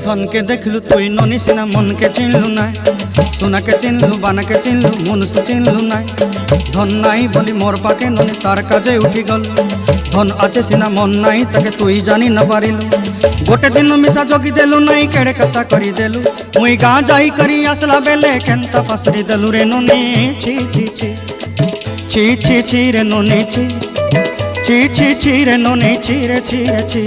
ধনকে দেখলু তুই ননি সিনা মনকে চিনলু নাই, সোনাকে চিনলু বানাকে চিনলু মনুষ্য চিনলু নাই। ধন নাই বলি মোর পাকে ননি তার কাজে উঠি গল, ধন আছে সিনা মন নাই তাকে তুই জানি না পারিলু। গোটে দিন মিশা জগি দেলু নাই কেড়ে কথা করি দেলু, মুই গাঁ যাই করি আসলা বেলে কেনতা পাসরি দেলু রে ননি। ছি ছি ছি ছি ছি ছি রে ননি ছি ছি ছি ছি রে ননি ছি রে ছি রে ছি।